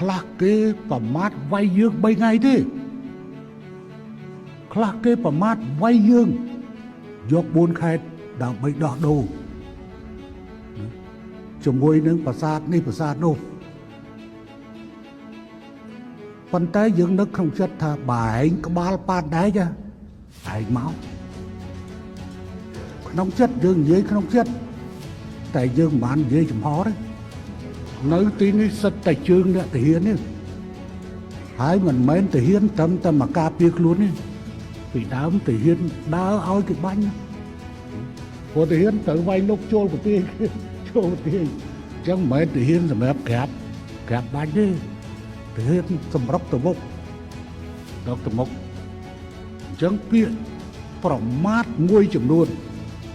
ខ្លះគេប្រមាថវាយយើង3ថ្ងៃទេខ្លះគេប្រមាថវាយយើងយក4ខែដើម្បីដោះដូរជាមួយនឹងប្រាសាទនេះប្រាសាទនោះប៉ុន្តែយើងនឹកក្នុងចិត្តថាបើឯងក្បាលប៉ាតដែកឯងមកក្នុងចិត្តយើងនិយាយក្នុងចិត្តតែយើងមិនបាននិយាយចំហទេនៅទីនេះសិតតែជើងអ្នកទាហាននេះហើយមិនមែនទាហានត្រឹមតែមកការពារខ្លួននេះពីដើមទាហានដើរឲ្យគេបាញ់ព្រោះទាហានត្រូវវាយលុកចូលប្រទេសចូលប្រទេសអញ្ចឹងមិនមែនទាហានសម្រាប់ក្រាបបាញ់ទេទាហានសម្រាប់ទៅមុខដល់ទៅមុខអញ្ចឹងពាក្យប្រមាថមួយចំនួន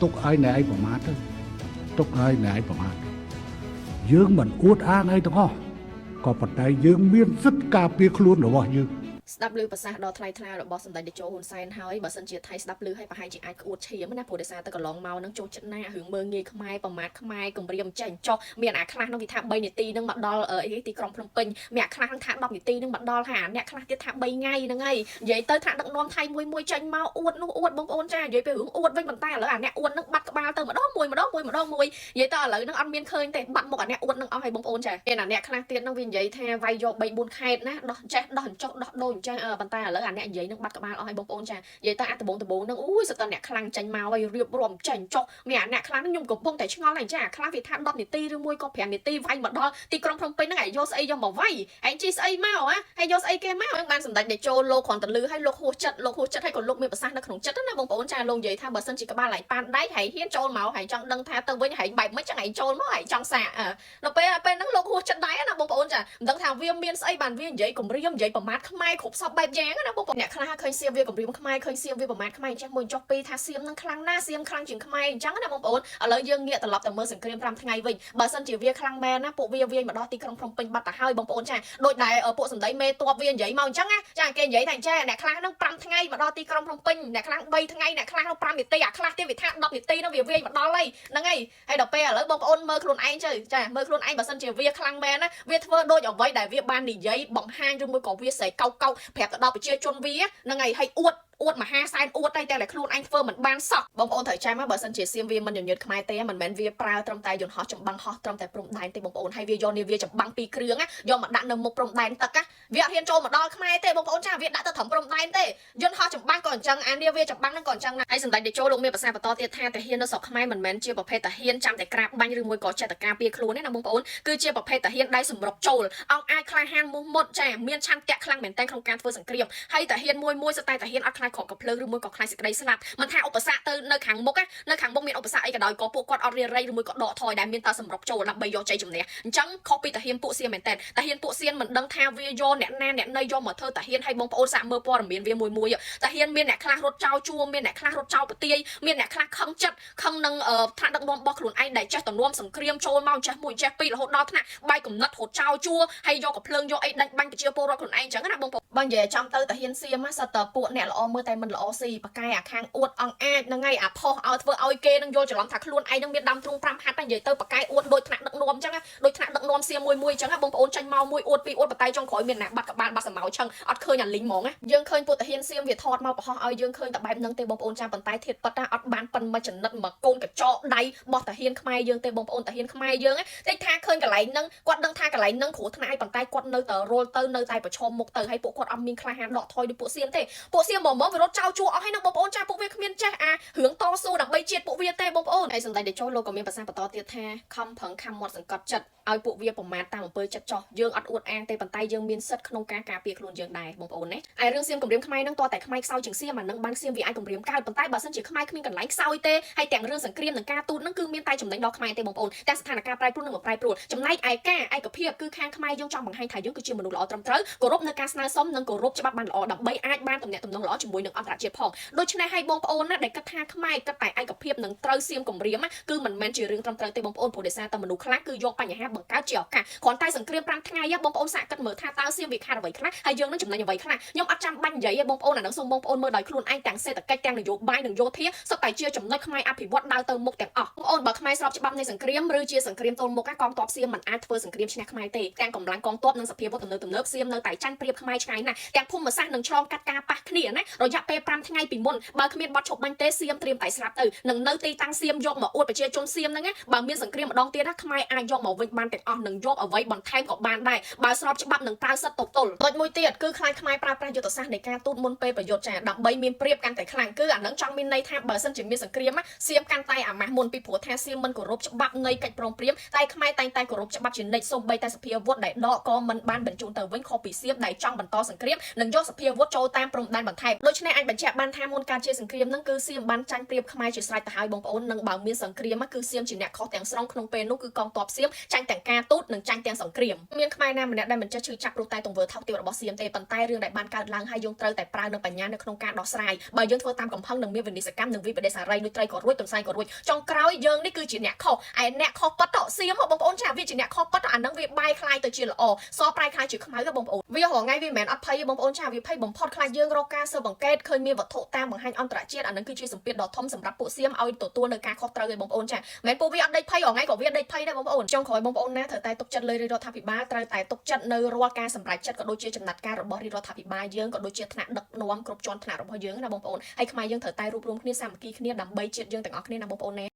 ទុកឲ្យអ្នកឯងប្រមាថទៅទុកឲ្យអ្នកឯងប្រមាថយើងមិនអួតអាងអីទាំងអស់ក៏ប៉ុន្តែយើងមានសិទ្ធិការពារខ្លួនរបស់យើងស្ដាប់ឮប្រសាសន៍ដ៏ថ្លៃថ្លារបស់សម្ដេចតេជោហ៊ុនសែនហើយបើសិនជាថៃស្ដាប់ឮហើយប្រហែលជាអាចក្អួតឈាមណាព្រោះដោយសារតែកន្លងមកនឹងចូលចិត្តណារឿងមើងងាយខ្មែរប្រមាថខ្មែរគម្រាមចេញចុះមានអាខ្លះនឹងគេថា3នាទីនឹងមកដល់ទីក្រុងភ្នំពេញមានអាខ្លះនឹងថា10នាទីនឹងមកដល់ហើយអាអ្នកខ្លះទៀតថា3ថ្ងៃហ្នឹងហើយនិយាយទៅថាដឹកនាំថៃមួយចេញមកអួតនោះអួតបងប្អូនចានិយាយពីរឿងអួតវិញប៉ុន្តែឥឡូវអាអ្នកអួតនឹងបាត់ក្បាលទៅម្ដងមួយនិយាយទៅឥឡូវនឹងអត់មានឃើញទេបាត់មុខអាអ្នកអួតនឹងអស់ហើយបងប្អូនចាមានអាអ្នកខ្លះទៀតនឹងវានិយាយថាវាយយក3 4ខេតណាដោះចេះដោះអញ្ចោះដោះដូរអញ្ចឹងប៉ុន្តែឥឡូវអាអ្នកនិយាយនឹងបាត់ក្បាលអស់ហើយបងប្អូនចានិយាយទៅអាដបងនឹងអូយសិតតែអ្នកខ្លាំងចាញ់មកហើយរៀបរាប់ចាញ់ចុះមានអាអ្នកខ្លាំងនឹងខ្ញុំកំពុងតែឆ្ងល់ហើយចាខ្លះវាថា10នាទីឬមួយក៏5នាទីវាយមកដល់ទីក្រុងភ្នំពេញហ្នឹងឯងយកស្អីយកមកវាយឯងជិះស្អីមកហើយយកស្អីគេមកបានសម្ដេចតេជោលោកគ្រាន់តែលឺហើយលោកហួសចិត្តហើយក៏លោកមានប្រសាសន៍នៅក្នុងចិត្តណាបងប្អូនចាលោកនិយាយថាបើសិនជាក្បាលឯងប៉ានដៃហើយហ៊ានចូលមកហើយចង់ដឹងថាទៅវិញហើយបែបមិនចឹងឯងចូលមកហើយចង់សាកដល់ពេលហ្នឹងលោកហួសចិត្តដែរណាបងប្អូនចាមិនដឹងថាវាមានស្អីបានវានិយាយគម្រាមនិយាយប្រមាថខ្មែរគ្រប់សពបែបយ៉ាងណាបងប្អូនអ្នកខ្លះឃើញសៀមវាគម្រាមខ្មែរឃើញសៀមវាប្រមាថខ្មែរអញ្ចឹងមួយចុះពីថាសៀមនឹងខ្លាំងណាស់សៀមខ្លាំងជាងខ្មែរអញ្ចឹងណាបងប្អូនឥឡូវយើងងាកត្រឡប់ទៅមើលសង្គ្រាម5ថ្ងៃវិញបើសិនជាវាខ្លាំងមែនណាពួកវាវាយមកដល់ទីក្រុងភ្នំពេញបាត់ទៅហើយបងប្អូនចាដូចដែលពួកសម្ដីមេតបវានិយាយមកអញ្ចឹងណាចាគេនិយាយថាចាអ្នកខ្លះនឹង5ថ្ងៃមកដល់ទីក្រុងភ្នំពេញអ្នកខ្លះ3ថ្ងៃអ្នកខ្លះ5នាទីអាខ្លះទៀតវាថា10នាទីនឹងវាវាយមកដល់ហើយហ្នឹងហើយដល់ពេលឥឡូវបងប្អូនមើលខ្លួនឯងទៅចាមើលខ្លួនឯងបើសិនជាវាខ្លាំងមែនណាវាធ្វើដូចអ្វីដែលវាបាននិយាយបង្ហាញឬមួយក៏វាស្រែកកោកប្រាប់ទៅដល់ប្រជាជនវាហ្នឹងហើយអួតមហាសែនអួតតែខ្លួនឯងធ្វើមិនបានសោះបងប្អូនត្រូវចាំមកបើសិនជាសៀមវាមិនញញឹតខ្មែរទេមិនមែនវាប្រើត្រឹមតែយន្តហោះចម្បាំងហោះត្រឹមតែព្រំដែនទេបងប្អូនហើយវាយកនាវាចម្បាំង2គ្រឿងយកមកដាក់នៅមុខព្រំដែនទឹកវាអត់ហ៊ានចូលមកដល់ខ្មែរទេបងប្អូនចាវាដាក់ទៅត្រឹមព្រំដែនទេយន្តហោះចម្បាំងក៏អញ្ចឹងអានាវាចម្បាំងហ្នឹងក៏អញ្ចឹងហើយសម្ដេចតេជោលោកមានប្រសាសន៍បន្តទៀតថាតាហ៊ាននៅស្រុកខ្មែរមិនមែនជាប្រភេទតាហ៊ានចាំតែក្រាបបាញ់ឬមួយក៏ចេះតែការពារខ្លួនទេណាបងប្អូនគឺជាប្រភេទតាហ៊ានដៃសម្រុកចូលអង្គអាចក្លាហានមុះមុតចាមានឆន្ទៈខ្លាំងមែនតើក្នុងការធ្វើសង្គ្រាមហើយតាហ៊ានមួយស្ទើរតាហ៊ានអត់ខ្លាចខកកំភ្លើងឬមួយក៏ខ្លាចសេចក្តីស្លាប់មិនថាឧបសគ្គទៅនៅខាងមុខមានឧបសគ្គអីក៏ដោយក៏ពួកគាត់អត់រៀនរៃឬមួយក៏ដកថយដែលមានតែសម្រុកចូលដើម្បីយកជ័យជំនះអញ្ចឹងខុសពីតាហ៊ានពួកសៀមមែនតើតាហ៊ានពួកសៀមមិនដឹងថាវាយកអ្នកណាអ្នកណីយកមកធ្វើតាហ៊ានឲ្យបងប្អូនសាកមើលព័ត៌មានវាមួយតាហ៊ានមានអ្នកខ្លះរត់ចោលជួមមានអ្នកខ្លះរត់ចោលប្រទាយមានអ្នកខ្លះខឹងចិត្តខឹងនឹងថ្នាក់ដឹកនាំរបស់ខ្លួនឯងដែលចេះទំនាំសង្គ្រាមចូលមកចេះមួយចេះពីររហូតដល់ថ្នាក់បាយកំណត់រត់ចោលជួហើយយកកំភ្លើងយកអីដាច់បាញ់ប្រជាពលរដ្ឋខ្លួនឯងអញ្ចឹងណាបងប្អូនបើនិយាយចំទៅតាហ៊ានសៀមសិតតពួកអ្នកល្អមើលតែមិនល្អស៊ីបកាយអាខាងអួតអង្គអាចហ្នឹងហើយអាផុសឲ្យធ្វើឲ្យគេនឹងយល់ច្រឡំថាខ្លួនឯងនឹងមានដាំទ្រូង5ហាត់និយាយទៅបកាយអួតដូចថ្នាក់ដឹកនាំអញ្ចឹងដូចថ្នាក់ដឹកនាំសៀមមួយអញ្ចឹងបងប្អូនចាញ់មកមួយអួតពីរអួតបតៃចុងក្រោយមានអ្នកបាត់ក្បាលបាត់សម្ោឆឹងអត់ឃើញអាលីងហ្មងយើងឃើញពួកតាហ៊ានសៀមវាថតមកបង្ហោះឲ្យយើងឃើញតែបែបហ្នឹងទេបងប្អូនចាប៉ុន្តែធៀបប៉ិតអត់បានប៉ិនមកចំណិតមកកូនកញ្ចក់ដៃរបស់តាហ៊ានខ្មែរយើងទេបងប្អូនតាហ៊ានខ្មែរយើងតិចថាឃើញកន្លែងហ្នឹងគាត់ដឹងថាកន្លែងហ្នឹងគ្រោះថ្នាក់ប៉ុន្តែគាត់នៅតែរលទៅនៅតែប្រឈមមុខទៅហើយពួកគាត់អត់មានក្លាហានដកថយដូចពួកសៀមទេពួកសៀមមកវារត់ចោលជួអស់ហើយនឹងបងប្អូនចាពួកវាគ្មានចេះអារឿងតស៊ូដើម្បីជាតិពួកវាទេបងប្អូនហើយសម្ដេចតេជោលោកក៏មានប្រសាសន៍បន្តទៀតថាខំប្រឹងខំមាត់សង្កត់ចិត្តឲ្យពួកវាប្រមាថតាមអំពើចិត្តចោះយើងអត់អួតអាងទេប៉ុន្តែយើងមានសិទ្ធិក្នុងការការពារខ្លួនយើងដែរបងប្អូនណាហើយរឿងសៀមគម្រាមខ្មែរនឹងតតែខ្មែរខ្សោយជាងសៀមអានឹងបានសៀមវាអាចគម្រាមកើតប៉ុន្តែបើសិនជាខ្មែរគ្មានកន្លែងខ្សោយទេហើយទាំងរឿងសង្គ្រាមនិងការទូតនឹងគឺមានតែចំណេញដល់ខ្មែរទេបងប្អូនតែស្ថានភាពប្រែប្រួលនឹងប្រែប្រួលចំណែកឯការឯកភាពគឺខាងខ្មែរយើងចង់បង្ហាញថាយើងគឺជាមនុស្សល្អត្រឹមត្រូវគោរពនៅការស្នើសុំនិងគោរពច្បាប់បានល្អដើម្បីអាចបានទំនាក់ទំនងល្អជាមួយនឹងអន្តរជាតិផងដូច្នេះឲ្យបងប្អូនណាដែលគិតថាខ្មែរគិតតែឯកភាពនឹងត្រូវសៀមគម្រាមគឺមិនមែនជារឿងត្រឹមត្រូវទេបងប្អូនព្រោះដោយសារតែមនុស្សខ្លះគឺយកបញ្ហាបង្កើតជាឱកាសគ្រាន់តែសង្គ្រាម5ថ្ងៃបងប្អូនសាកគិតមើលថាតើសៀម មវាខាតអ្វីខ្លះហើយយើងនឹងចំណេញអ្វីខ្លះខ្ញុំអត់ចាំបាច់និយាយទេបងប្អូនអានឹងសូមបងប្អូនមើលដោយខ្លួនឯងទាំងសេដ្ឋកិច្ចទាំងនយោបាយនិងយោធាសុទ្ធតែជាចំណុចខ្មែរអភិវឌ្ឍដើរទៅមុខទាំងអស់បងប្អូនបើខ្មែរស្របច្បាប់នៃសង្គ្រាមឬជាសង្គ្រាមទល់មុខកងទ័ពសៀមមិនអាចធ្វើសង្គ្រាមឈ្នះខ្មែរទេទាំងកម្លាំងកងទ័ពនិងសភាវុធទំនើបសៀមនៅតែចាញ់ប្រៀបខ្មែរឆ្ងាយណាស់ទាំងភូមិសាស្ត្រនឹងឆ្លងកាត់ការប៉ះគ្នាណារយៈពេល5ថ្ងៃពីមុនបើគ្មានបទឈប់បាញ់ទេសៀមត្រៀមតែស្លាប់ទៅនឹងនៅទីតាំងសៀមយកមកអួតប្រជាជនសៀមហ្នឹងណាបើមានសង្គ្រាមម្ដងទៀតណាខ្មែរអាចយកមកវិញបានទាំងអស់នឹងយកអ្វីបន្ថែមក៏បានដែរបើស្របច្បាប់នឹងប្រើសិទ្ធិទប់ទល់ដូចមួយទៀតគឺខ្លាចខ្មែរប្រើប្រាស់យុទ្ធសាស្ត្រនៃការទូតមុនពេលប្រយុទ្ធចាដើម្បីមានប្រៀបកាន់តែខ្លាំងគឺអានឹងចង់មានន័យថាបើសិនជាមានសង្គ្រាមសៀមកាន់តែអាម៉ាស់មុនពីព្រោះថាសៀមមិនគោរពច្បាប់នៃកិច្ចព្រមព្រៀងតែខ្មែរតែងតែគោរពច្បាប់ជានិច្ចសូម្បីតែសភាវុធដែលដកក៏មិនបានបញ្ជូនទៅវិញខុសពីសៀមដែលចង់បន្តសង្គ្រាមនិងយកសភាវុធចូលតាមព្រំដែនបន្ថែមដូច្នេះអាចបញ្ជាក់បានថាមុនការជាសង្គ្រាមនឹងគឺសៀមបានចាញ់ប្រៀបខ្មែរជាស្រេចទៅហើយបងប្អូននឹងបើមានសង្គ្រាមគឺសៀមជាអ្នកខុសទាំងស្រុងក្នុងពេលនោះគឺកងទ័ពសៀមចាញ់ទាំងការទូតនិងចាញ់ទាំងសង្គ្រាមមានខ្មែរណាម្នាក់ដែលមិនចេះឈឺចាប់ព្រោះតែទង្វើថោកទាបរបស់សៀមទេប៉ុន្តែរឿងដែលបានកើតឡើងហើយយើងត្រូវតែប្រើនឹងបញ្ញានៅក្នុងការដោះស្រាយបើយើងធ្វើតាមកំហឹងនឹងមានវិនិស្សកម្មនឹងវិបដិសារីនុយត្រីក៏រួចទន្សាយក៏រួចចុងក្រោយយើងនេះគឺជាអ្នកខុសឯអ្នកខុសប៉ិតសៀមបងប្អូនចាវាជាអ្នកខុសប៉ិតអានឹងវាបែកខ្លាយទៅជាល្អសប្រែខ្លាយជាខ្មៅបងប្អូនវារងថ្ងៃវាមិនមែនអត់ភ័យបងប្អូនចាវាភ័យបំផុតខ្លាចយើងរកការស៊ើបអង្កេតឃើញមានវត្ថុតាមបង្ហាញអន្តរជាតិអានឹងគឺជាសម្ពាធដ៏ធំសម្រាប់ពួកសៀមឲ្យទទួលនៅការខុសត្រូវឯបងប្អូនចាមិនមែនពួកវាអត់ដេកភ័យរងថ្ងៃក៏វាដេកភ័យដែរបងប្អូនចុងក្រោយបងប្អូនណាត្រូវតែទុកចិត្តលើរដ្ឋាភិបាលត្រូវតែទុកចិត្តនៅរាល់ការសម្រេចចិត្តក៏ដូចជាចំណាត់ការរបស់រដ្ឋាភិបាលយើងក៏ដូចជាថ្នាក់ដឹកនាំគ្រប់ជាន់ថ្នាក់របស់យើងណាបងប្អូនហើយខ្មែរយើងត្រូវតែរួបរวมគ្នាសាមគ្គីគ្នាដើម្បីជាតិយើងទាំងអស់គ្នាណាបងប្អូនណា